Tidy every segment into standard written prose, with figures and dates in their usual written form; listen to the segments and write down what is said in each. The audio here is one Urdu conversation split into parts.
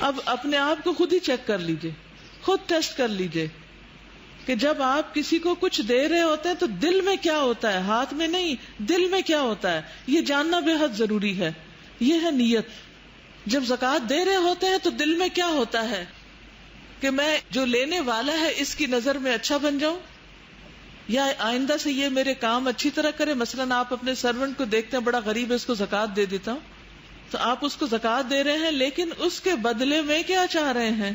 اب اپنے آپ کو خود ہی چیک کر لیجئے، خود ٹیسٹ کر لیجئے کہ جب آپ کسی کو کچھ دے رہے ہوتے ہیں تو دل میں کیا ہوتا ہے، ہاتھ میں نہیں، دل میں کیا ہوتا ہے، یہ جاننا بے حد ضروری ہے. یہ ہے نیت. جب زکوٰۃ دے رہے ہوتے ہیں تو دل میں کیا ہوتا ہے کہ میں جو لینے والا ہے اس کی نظر میں اچھا بن جاؤں، یا آئندہ سے یہ میرے کام اچھی طرح کرے. مثلاً آپ اپنے سرونٹ کو دیکھتے ہیں بڑا غریب ہے، اس کو زکوٰۃ دے دیتا ہوں، تو آپ اس کو زکوٰۃ دے رہے ہیں لیکن اس کے بدلے میں کیا چاہ رہے ہیں؟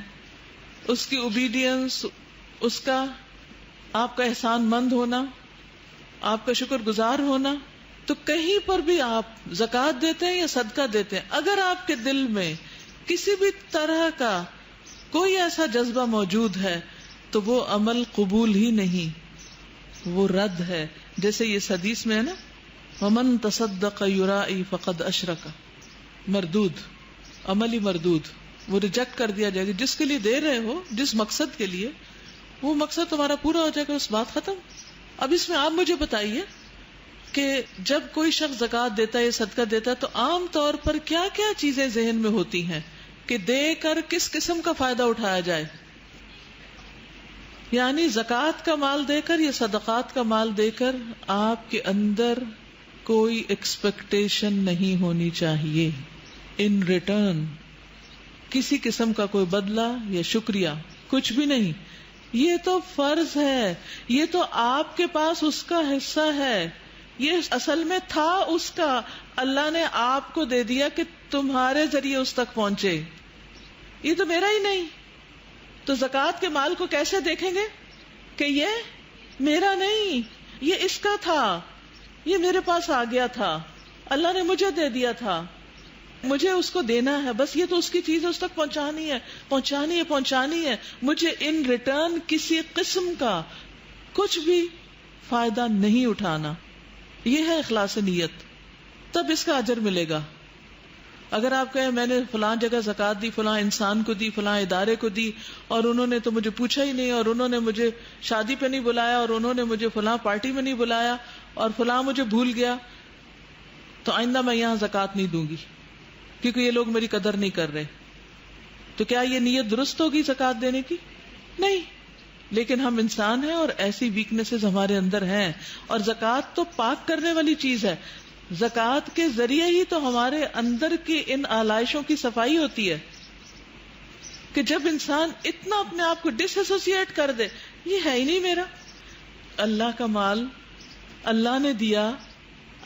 اس کی اوبیڈینس، اس کا آپ کا احسان مند ہونا، آپ کا شکر گزار ہونا. تو کہیں پر بھی آپ زکوٰۃ دیتے ہیں یا صدقہ دیتے ہیں، اگر آپ کے دل میں کسی بھی طرح کا کوئی ایسا جذبہ موجود ہے تو وہ عمل قبول ہی نہیں، وہ رد ہے. جیسے یہ حدیث میں ہے نا، وَمَن تَصَدَّقَ يُرَائِي فَقَدْ أَشْرَكَ، مردود، عمل ہی مردود، وہ ریجیکٹ کر دیا جائے گا. جس کے لیے دے رہے ہو، جس مقصد کے لیے، وہ مقصد تمہارا پورا ہو جائے گا، اس بات ختم. اب اس میں آپ مجھے بتائیے کہ جب کوئی شخص زکوٰۃ دیتا ہے یا صدقہ دیتا ہے تو عام طور پر کیا کیا چیزیں ذہن میں ہوتی ہیں کہ دے کر کس قسم کا فائدہ اٹھایا جائے. یعنی زکوٰۃ کا مال دے کر یا صدقات کا مال دے کر آپ کے اندر کوئی ایکسپیکٹیشن نہیں ہونی چاہیے ان ریٹرن، کسی قسم کا کوئی بدلہ یا شکریہ، کچھ بھی نہیں. یہ تو فرض ہے، یہ تو آپ کے پاس اس کا حصہ ہے، یہ اصل میں تھا اس کا، اللہ نے آپ کو دے دیا کہ تمہارے ذریعے اس تک پہنچے، یہ تو میرا ہی نہیں. تو زکوٰۃ کے مال کو کیسے دیکھیں گے کہ یہ میرا نہیں، یہ اس کا تھا، یہ میرے پاس آ گیا تھا، اللہ نے مجھے دے دیا تھا، مجھے اس کو دینا ہے، بس یہ تو اس کی چیز اس تک پہنچانی ہے، پہنچانی ہے، پہنچانی ہے. مجھے ان ریٹرن کسی قسم کا کچھ بھی فائدہ نہیں اٹھانا. یہ ہے اخلاص نیت، تب اس کا اجر ملے گا. اگر آپ کہیں میں نے فلاں جگہ زکوٰۃ دی، فلاں انسان کو دی، فلاں ادارے کو دی، اور انہوں نے تو مجھے پوچھا ہی نہیں، اور انہوں نے مجھے شادی پہ نہیں بلایا، اور انہوں نے مجھے فلاں پارٹی میں نہیں بلایا، اور فلاں مجھے بھول گیا، تو آئندہ میں یہاں زکوٰۃ نہیں دوں گی کیونکہ یہ لوگ میری قدر نہیں کر رہے. تو کیا یہ نیت درست ہوگی زکوٰۃ دینے کی؟ نہیں. لیکن ہم انسان ہیں اور ایسی ویکنیسز ہمارے اندر ہیں، اور زکوٰۃ تو پاک کرنے والی چیز ہے. زکوٰۃ کے ذریعے ہی تو ہمارے اندر کی ان آلائشوں کی صفائی ہوتی ہے کہ جب انسان اتنا اپنے آپ کو ڈس ایسوسیٹ کر دے، یہ ہے ہی نہیں میرا، اللہ کا مال اللہ نے دیا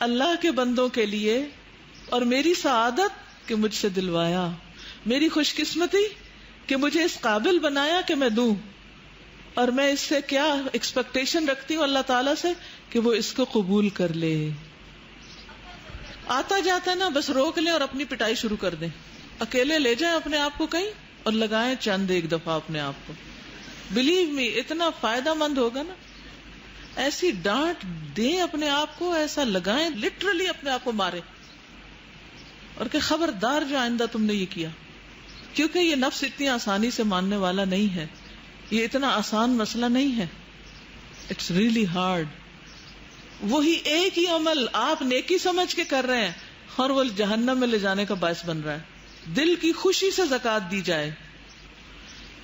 اللہ کے بندوں کے لیے، اور میری سعادت کہ مجھ سے دلوایا، میری خوش قسمتی کہ مجھے اس قابل بنایا کہ میں دوں، اور میں اس سے کیا ایکسپیکٹیشن رکھتی ہوں اللہ تعالیٰ سے کہ وہ اس کو قبول کر لے. آتا جاتا ہے نا، بس روک لیں اور اپنی پٹائی شروع کر دیں، اکیلے لے جائیں اپنے آپ کو کہیں اور لگائیں چند ایک دفعہ اپنے آپ کو. بلیو می اتنا فائدہ مند ہوگا نا. ایسی ڈانٹ دیں اپنے آپ کو، ایسا لگائیں، لٹرلی اپنے آپ کو مارے، اور کہ خبردار جو آئندہ تم نے یہ کیا. کیونکہ یہ نفس اتنی آسانی سے ماننے والا نہیں ہے، یہ اتنا آسان مسئلہ نہیں ہے. It's really hard. وہی ایک ہی عمل آپ نیکی سمجھ کے کر رہے ہیں اور وہ جہنم میں لے جانے کا باعث بن رہا ہے. دل کی خوشی سے زکوٰۃ دی جائے.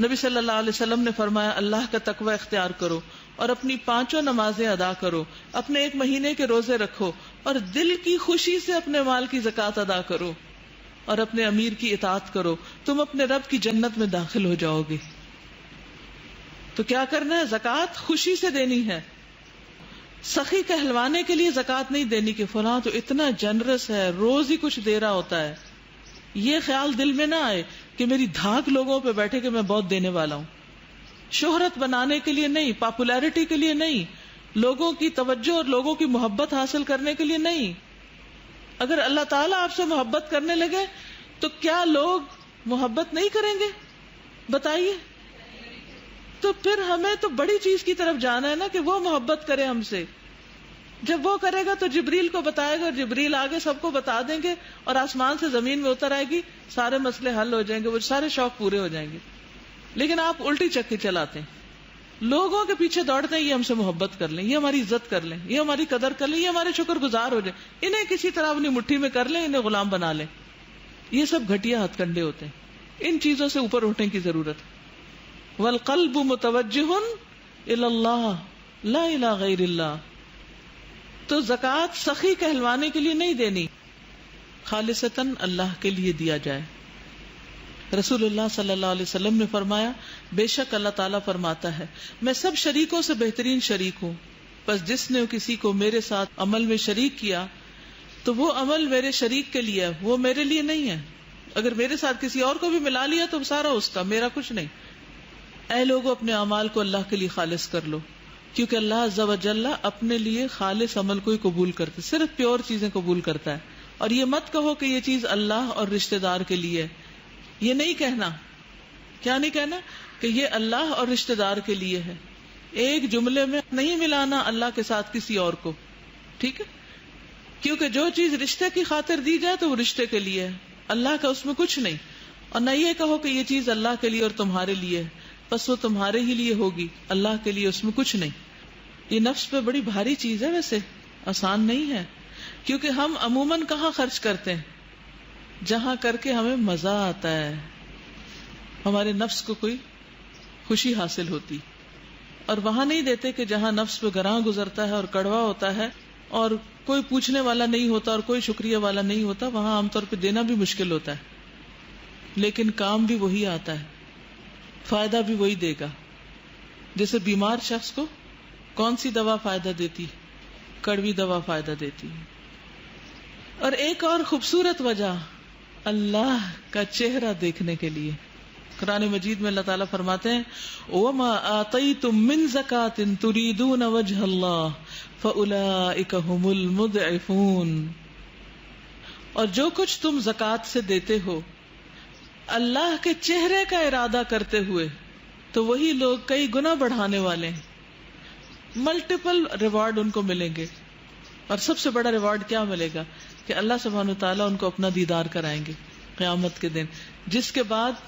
نبی صلی اللہ علیہ وسلم نے فرمایا اللہ کا تقوی اختیار کرو اور اپنی 5 نمازیں ادا کرو، اپنے 1 مہینے کے روزے رکھو، اور دل کی خوشی سے اپنے مال کی زکوٰۃ ادا کرو اور اپنے امیر کی اطاعت کرو، تم اپنے رب کی جنت میں داخل ہو جاؤ گے. تو کیا کرنا ہے؟ زکوٰۃ خوشی سے دینی ہے. سخی کہلوانے کے لیے زکوٰۃ نہیں دینی کہ فلاں تو اتنا جنرس ہے، روز ہی کچھ دے رہا ہوتا ہے. یہ خیال دل میں نہ آئے کہ میری دھاک لوگوں پہ بیٹھے کہ میں بہت دینے والا ہوں. شہرت بنانے کے لیے نہیں، پاپولیرٹی کے لیے نہیں، لوگوں کی توجہ اور لوگوں کی محبت حاصل کرنے کے لیے نہیں. اگر اللہ تعالیٰ آپ سے محبت کرنے لگے تو کیا لوگ محبت نہیں کریں گے؟ بتائیے. تو پھر ہمیں تو بڑی چیز کی طرف جانا ہے نا کہ وہ محبت کرے ہم سے. جب وہ کرے گا تو جبریل کو بتائے گا، اور جبریل آگے سب کو بتا دیں گے، اور آسمان سے زمین میں اتر آئے گی، سارے مسئلے حل ہو جائیں گے، وہ سارے شوق پورے ہو جائیں گے. لیکن آپ الٹی چکی چلاتے ہیں، لوگوں کے پیچھے دوڑتے ہیں، یہ ہم سے محبت کر لیں، یہ ہماری عزت کر لیں، یہ ہماری قدر کر لیں، یہ ہمارے شکر گزار ہو جائیں، انہیں کسی طرح اپنی مٹھی میں کر لیں، انہیں غلام بنا لیں. یہ سب گھٹیا ہتھ کنڈے ہوتے ہیں. ان چیزوں سے اوپر اٹھنے کی ضرورت ہے۔ والقلب متوجہ الی اللہ لا الی غیر اللہ، تو زکوٰۃ سخی کہلوانے کے لیے نہیں دینی، خالصتاً اللہ کے لیے دیا جائے۔ رسول اللہ صلی اللہ علیہ وسلم نے فرمایا، بے شک اللہ تعالیٰ فرماتا ہے میں سب شریکوں سے بہترین شریک ہوں، پس جس نے کسی کو میرے ساتھ عمل میں شریک کیا تو وہ عمل میرے شریک کے لیے ہے، وہ میرے لیے نہیں ہے۔ اگر میرے ساتھ کسی اور کو بھی ملا لیا تو سارا اس کا، میرا کچھ نہیں۔ اے لوگوں اپنے اعمال کو اللہ کے لیے خالص کر لو، کیونکہ اللہ عز و جل اپنے لیے خالص عمل کو ہی قبول کرتا ہے، صرف پیور چیزیں قبول کرتا ہے۔ اور یہ مت کہو کہ یہ چیز اللہ اور رشتہ دار کے لیے ہے، یہ نہیں کہنا۔ کیا نہیں کہنا؟ کہ یہ اللہ اور رشتہ دار کے لیے ہے، ایک جملے میں نہیں ملانا اللہ کے ساتھ کسی اور کو، ٹھیک ہے؟ کیونکہ جو چیز رشتے کی خاطر دی جائے تو وہ رشتے کے لیے ہے، اللہ کا اس میں کچھ نہیں۔ اور نہ یہ کہو کہ یہ چیز اللہ کے لیے اور تمہارے لیے ہے، بس وہ تمہارے ہی لیے ہوگی، اللہ کے لیے اس میں کچھ نہیں۔ یہ نفس پہ بڑی بھاری چیز ہے، ویسے آسان نہیں ہے، کیونکہ ہم عموماً کہاں خرچ کرتے ہیں؟ جہاں کر کے ہمیں مزہ آتا ہے، ہمارے نفس کو کوئی خوشی حاصل ہوتی، اور وہاں نہیں دیتے کہ جہاں نفس پہ گراں گزرتا ہے اور کڑوا ہوتا ہے اور کوئی پوچھنے والا نہیں ہوتا اور کوئی شکریہ والا نہیں ہوتا، وہاں عام طور پہ دینا بھی مشکل ہوتا ہے، لیکن کام بھی وہی آتا ہے، فائدہ بھی وہی دے گا۔ جیسے بیمار شخص کو کون سی دوا فائدہ دیتی؟ کڑوی دوا فائدہ دیتی۔ اور ایک اور خوبصورت وجہ، اللہ کا چہرہ دیکھنے کے لیے۔ قرآن مجید میں اللہ تعالیٰ فرماتے ہیں وَمَا آتَيْتُم مِّن زَكَاةٍ تُرِيدُونَ وَجْهَ اللَّهِ فَأُولَٰئِكَ هُمُ الْمُضْعِفُونَ، اور جو کچھ تم زکوٰۃ سے دیتے ہو اللہ کے چہرے کا ارادہ کرتے ہوئے تو وہی لوگ کئی گنا بڑھانے والے ہیں، ملٹیپل ریوارڈ ان کو ملیں گے۔ اور سب سے بڑا ریوارڈ کیا ملے گا؟ کہ اللہ سبحانہ وتعالیٰ ان کو اپنا دیدار کرائیں گے قیامت کے دن، جس کے بعد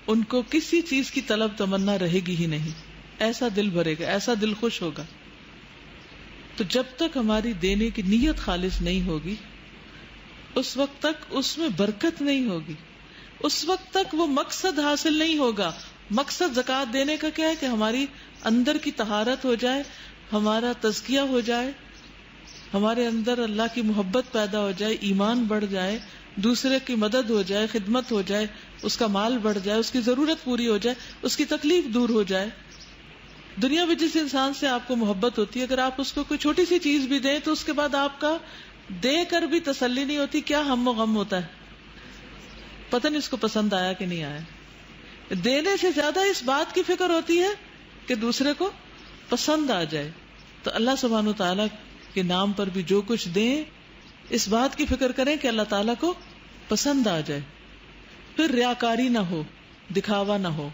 ان کو کسی چیز کی طلب تمنا رہے گی ہی نہیں، ایسا دل بھرے گا، ایسا دل خوش ہوگا۔ تو جب تک ہماری دینے کی نیت خالص نہیں ہوگی اس وقت تک اس میں برکت نہیں ہوگی، اس وقت تک وہ مقصد حاصل نہیں ہوگا۔ مقصد زکوٰۃ دینے کا کیا ہے؟ کہ ہماری اندر کی طہارت ہو جائے، ہمارا تزکیہ ہو جائے، ہمارے اندر اللہ کی محبت پیدا ہو جائے، ایمان بڑھ جائے، دوسرے کی مدد ہو جائے، خدمت ہو جائے، اس کا مال بڑھ جائے، اس کی ضرورت پوری ہو جائے، اس کی تکلیف دور ہو جائے۔ دنیا میں جس انسان سے آپ کو محبت ہوتی ہے، اگر آپ اس کو کوئی چھوٹی سی چیز بھی دیں تو اس کے بعد آپ کا دے کر بھی تسلی نہیں ہوتی، کیا ہم و غم ہوتا ہے، پتہ نہیں اس کو پسند آیا کہ نہیں آیا۔ دینے سے زیادہ اس بات کی فکر ہوتی ہے کہ دوسرے کو پسند آ جائے۔ تو اللہ سبحانہ وتعالیٰ کے نام پر بھی جو کچھ دیں، اس بات کی فکر کریں کہ اللہ تعالیٰ کو پسند آ جائے، پھر ریاکاری نہ ہو، دکھاوا نہ ہو۔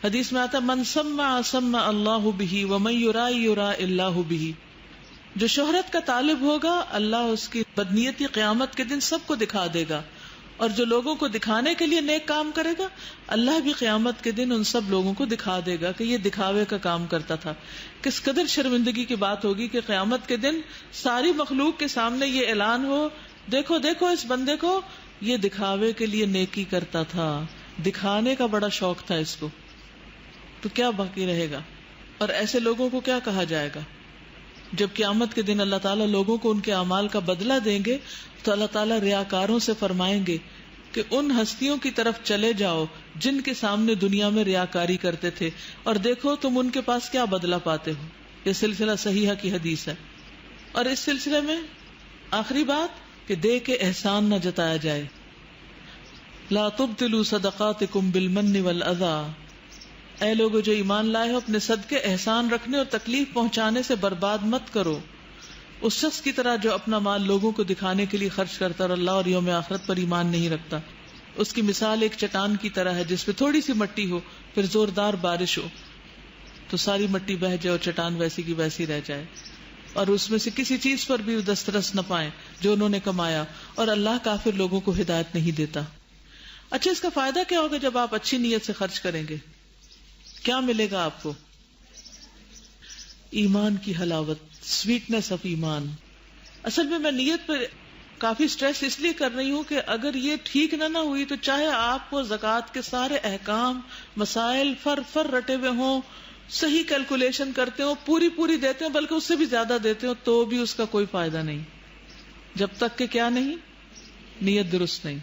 حدیث میں آتا من سمع سمع اللہ بہ ومن یرائی یرائی اللہ بہ، جو شہرت کا طالب ہوگا اللہ اس کی بدنیتی قیامت کے دن سب کو دکھا دے گا، اور جو لوگوں کو دکھانے کے لیے نیک کام کرے گا اللہ بھی قیامت کے دن ان سب لوگوں کو دکھا دے گا کہ یہ دکھاوے کا کام کرتا تھا۔ کس قدر شرمندگی کی بات ہوگی کہ قیامت کے دن ساری مخلوق کے سامنے یہ اعلان ہو، دیکھو دیکھو اس بندے کو، یہ دکھاوے کے لیے نیکی کرتا تھا، دکھانے کا بڑا شوق تھا اس کو۔ تو کیا باقی رہے گا؟ اور ایسے لوگوں کو کیا کہا جائے گا؟ جب قیامت کے دن اللہ تعالیٰ لوگوں کو ان کے اعمال کا بدلہ دیں گے تو اللہ تعالیٰ ریاکاروں سے فرمائیں گے کہ ان ہستیوں کی طرف چلے جاؤ جن کے سامنے دنیا میں ریاکاری کرتے تھے، اور دیکھو تم ان کے پاس کیا بدلہ پاتے ہو۔ یہ سلسلہ صحیحہ کی حدیث ہے۔ اور اس سلسلے میں آخری بات کہ دے کے احسان نہ جتایا جائے۔ لا تبطلوا صدقاتکم بالمن والاذی، اے لوگو جو ایمان لائے ہو اپنے صدقے احسان رکھنے اور تکلیف پہنچانے سے برباد مت کرو، اس شخص کی طرح جو اپنا مال لوگوں کو دکھانے کے لیے خرچ کرتا اور اللہ اور یوم آخرت پر ایمان نہیں رکھتا۔ اس کی مثال ایک چٹان کی طرح ہے جس پہ تھوڑی سی مٹی ہو، پھر زوردار بارش ہو تو ساری مٹی بہہ جائے اور چٹان ویسی کی ویسی رہ جائے، اور اس میں سے کسی چیز پر بھی دسترس نہ پائیں جو انہوں نے کمایا، اور اللہ کافر لوگوں کو ہدایت نہیں دیتا۔ اچھا، اس کا فائدہ کیا ہوگا جب آپ اچھی نیت سے خرچ کریں گے؟ کیا ملے گا آپ کو؟ ایمان کی حلاوت، سویٹنس آف ایمان۔ اصل میں نیت پر کافی سٹریس اس لیے کر رہی ہوں کہ اگر یہ ٹھیک نہ ہوئی تو چاہے آپ کو زکوٰۃ کے سارے احکام مسائل فر رٹے ہوئے ہوں، صحیح کیلکولیشن کرتے ہو، پوری دیتے ہو، بلکہ اس سے بھی زیادہ دیتے ہو، تو بھی اس کا کوئی فائدہ نہیں، جب تک کہ کیا نہیں، نیت درست نہیں.